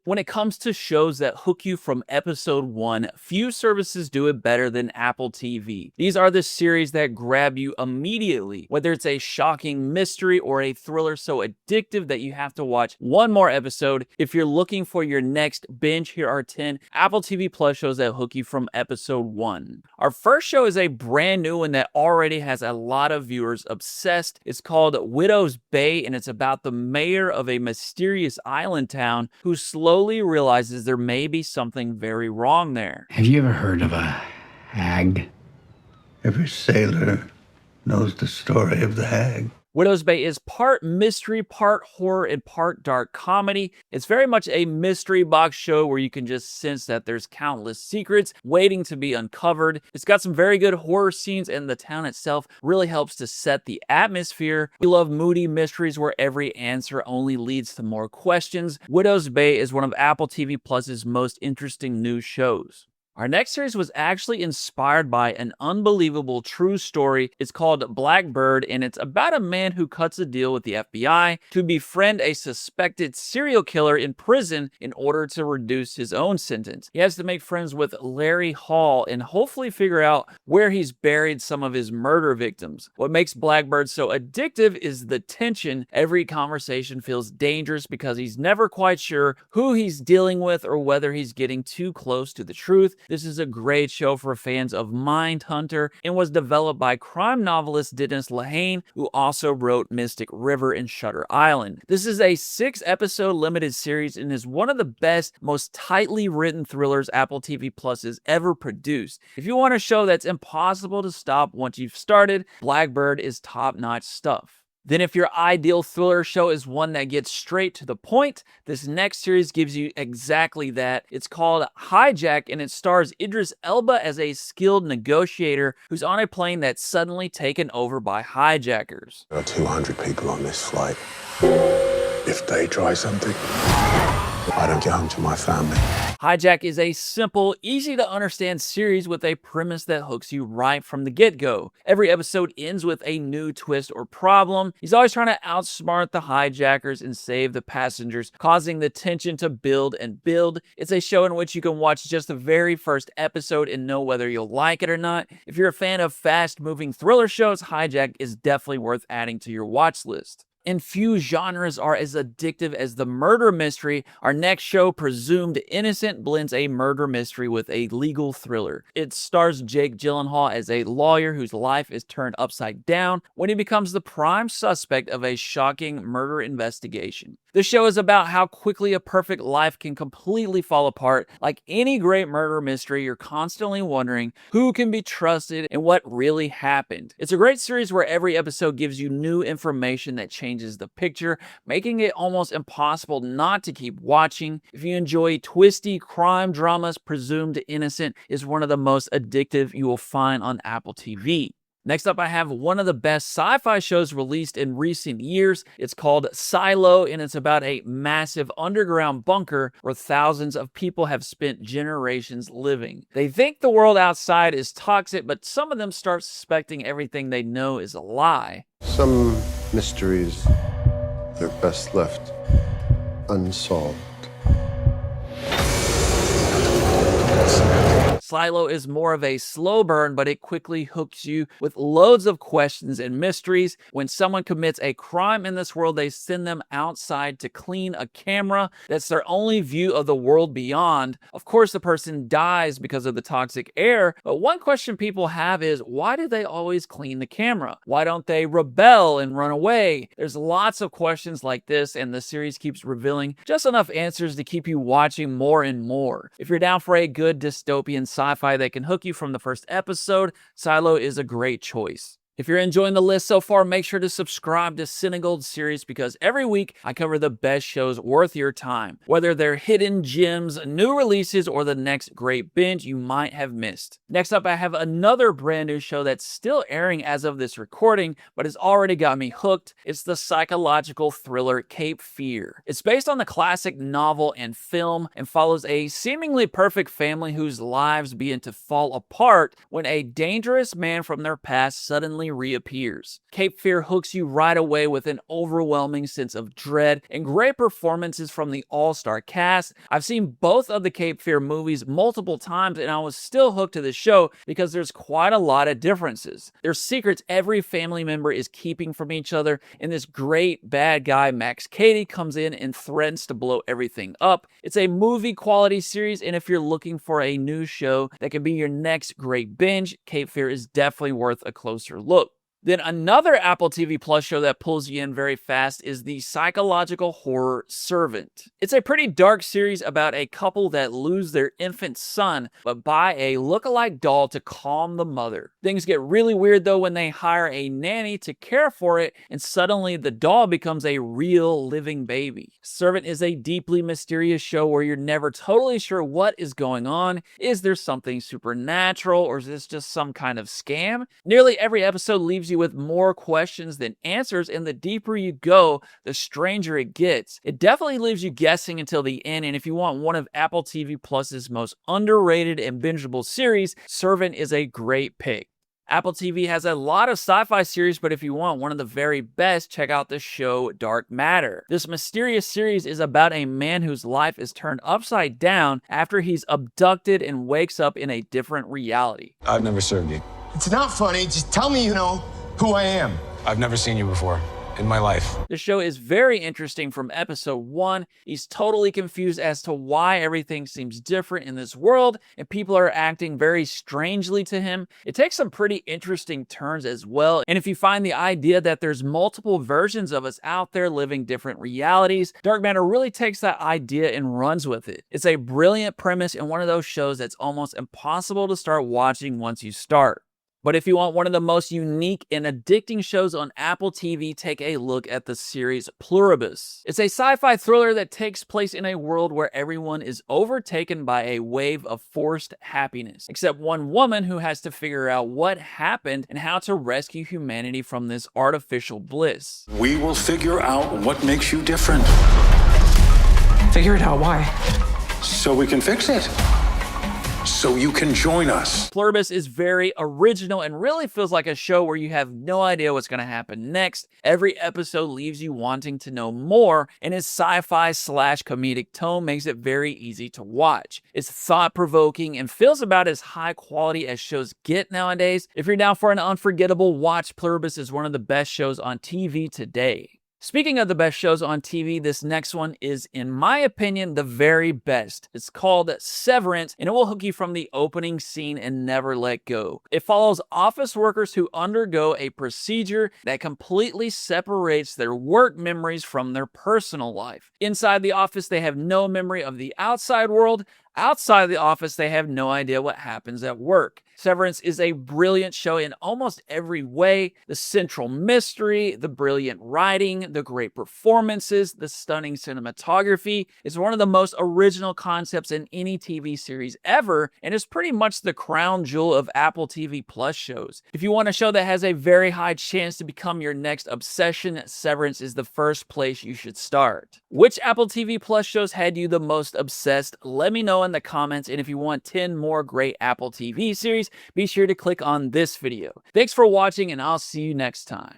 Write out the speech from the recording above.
When it comes to shows that hook you from episode 1, few services do it better than Apple TV. These are the series that grab you immediately, whether it's a shocking mystery or a thriller so addictive that you have to watch one more episode. If you're looking for your next binge, here are 10 Apple TV Plus shows that hook you from episode 1. Our first show is a brand new one that already has a lot of viewers obsessed. It's called Widow's Bay, and it's about the mayor of a mysterious island town who slowly realizes there may be something very wrong there. Have you ever heard of a hag? Every sailor knows the story of the hag. Widow's Bay is part mystery, part horror, and part dark comedy. It's very much a mystery box show where you can just sense that there's countless secrets waiting to be uncovered. It's got some very good horror scenes, and the town itself really helps to set the atmosphere. We love moody mysteries where every answer only leads to more questions. Widow's Bay is one of Apple TV Plus's most interesting new shows. Our next series was actually inspired by an unbelievable true story. It's called Blackbird, and it's about a man who cuts a deal with the FBI to befriend a suspected serial killer in prison in order to reduce his own sentence. He has to make friends with Larry Hall and hopefully figure out where he's buried some of his murder victims. What makes Blackbird so addictive is the tension. Every conversation feels dangerous because he's never quite sure who he's dealing with or whether he's getting too close to the truth. This is a great show for fans of Mindhunter and was developed by crime novelist Dennis Lehane, who also wrote Mystic River and Shutter Island. This is a 6-episode limited series and is one of the best, most tightly written thrillers Apple TV Plus has ever produced. If you want a show that's impossible to stop once you've started, Blackbird is top-notch stuff. Then if your ideal thriller show is one that gets straight to the point, this next series gives you exactly that. It's called Hijack, and it stars Idris Elba as a skilled negotiator who's on a plane that's suddenly taken over by hijackers. There are 200 people on this flight. If they try something, I don't get home to my family. Hijack is a simple, easy to understand series with a premise that hooks you right from the get-go. Every episode ends with a new twist or problem. He's always trying to outsmart the hijackers and save the passengers, causing the tension to build and build. It's a show in which you can watch just the very first episode and know whether you'll like it or not. If you're a fan of fast-moving thriller shows, Hijack is definitely worth adding to your watch list. And few genres are as addictive as the murder mystery. Our next show, Presumed Innocent, blends a murder mystery with a legal thriller. It stars Jake Gyllenhaal as a lawyer whose life is turned upside down when he becomes the prime suspect of a shocking murder investigation. The show is about how quickly a perfect life can completely fall apart. Like any great murder mystery, you're constantly wondering who can be trusted and what really happened. It's a great series where every episode gives you new information that changes the picture, making it almost impossible not to keep watching. If you enjoy twisty crime dramas, Presumed Innocent is one of the most addictive you will find on Apple TV. Next up, I have one of the best sci-fi shows released in recent years. It's called Silo, and it's about a massive underground bunker where thousands of people have spent generations living. They think the world outside is toxic, but some of them start suspecting everything they know is a lie. Some mysteries are best left unsolved. Silo is more of a slow burn, but it quickly hooks you with loads of questions and mysteries. When someone commits a crime in this world, they send them outside to clean a camera. That's their only view of the world beyond. Of course, the person dies because of the toxic air, but one question people have is, why do they always clean the camera? Why don't they rebel and run away? There's lots of questions like this, and the series keeps revealing just enough answers to keep you watching more and more. If you're down for a good dystopian sci-fi that can hook you from the first episode, Silo is a great choice. If you're enjoying the list so far, make sure to subscribe to CineGold series because every week I cover the best shows worth your time, whether they're hidden gems, new releases, or the next great binge you might have missed. Next up, I have another brand new show that's still airing as of this recording, but has already got me hooked. It's the psychological thriller Cape Fear. It's based on the classic novel and film and follows a seemingly perfect family whose lives begin to fall apart when a dangerous man from their past suddenly suddenly reappears. Cape Fear hooks you right away with an overwhelming sense of dread and great performances from the all-star cast. I've seen both of the Cape Fear movies multiple times and I was still hooked to the show because there's quite a lot of differences. There's secrets every family member is keeping from each other, and this great bad guy Max Cady comes in and threatens to blow everything up. It's a movie quality series, and if you're looking for a new show that can be your next great binge, Cape Fear is definitely worth a closer look. Then another Apple TV Plus show that pulls you in very fast is the psychological horror Servant. It's a pretty dark series about a couple that lose their infant son, but buy a look-alike doll to calm the mother. Things get really weird though when they hire a nanny to care for it, and suddenly the doll becomes a real living baby. Servant is a deeply mysterious show where you're never totally sure what is going on. Is there something supernatural, or is this just some kind of scam? Nearly every episode leaves you with more questions than answers, and the deeper you go, the stranger it gets. It definitely leaves you guessing until the end, and if you want one of Apple TV Plus's most underrated and bingeable series, Servant is a great pick. Apple TV has a lot of sci-fi series, but if you want one of the very best, check out the show Dark Matter. This mysterious series is about a man whose life is turned upside down after he's abducted and wakes up in a different reality. I've never served you. It's not funny. Just tell me you know who I am. I've never seen you before in my life. The show is very interesting from episode 1. He's totally confused as to why everything seems different in this world, and people are acting very strangely to him. It takes some pretty interesting turns as well, and if you find the idea that there's multiple versions of us out there living different realities, Dark Matter really takes that idea and runs with it. It's a brilliant premise and one of those shows that's almost impossible to start watching once you start. But if you want one of the most unique and addicting shows on Apple TV, take a look at the series Pluribus. It's a sci-fi thriller that takes place in a world where everyone is overtaken by a wave of forced happiness, except one woman who has to figure out what happened and how to rescue humanity from this artificial bliss. We will figure out what makes you different. Figure it out. Why? So we can fix it. So you can join us. Pluribus is very original and really feels like a show where you have no idea what's going to happen next. Every episode leaves you wanting to know more, and its sci-fi / comedic tone makes it very easy to watch. It's thought-provoking and feels about as high quality as shows get nowadays. If you're down for an unforgettable watch, Pluribus is one of the best shows on TV today. Speaking of the best shows on TV, this next one is, in my opinion, the very best. It's called Severance, and it will hook you from the opening scene and never let go. It follows office workers who undergo a procedure that completely separates their work memories from their personal life. Inside the office, they have no memory of the outside world. Outside the office, they have no idea what happens at work. Severance is a brilliant show in almost every way. The central mystery, the brilliant writing, the great performances, the stunning cinematography. It's one of the most original concepts in any TV series ever, and is pretty much the crown jewel of Apple TV Plus shows. If you want a show that has a very high chance to become your next obsession, Severance is the first place you should start. Which Apple TV Plus shows had you the most obsessed? Let me know in the comments, and if you want 10 more great Apple TV series, be sure to click on this video. Thanks for watching, and I'll see you next time.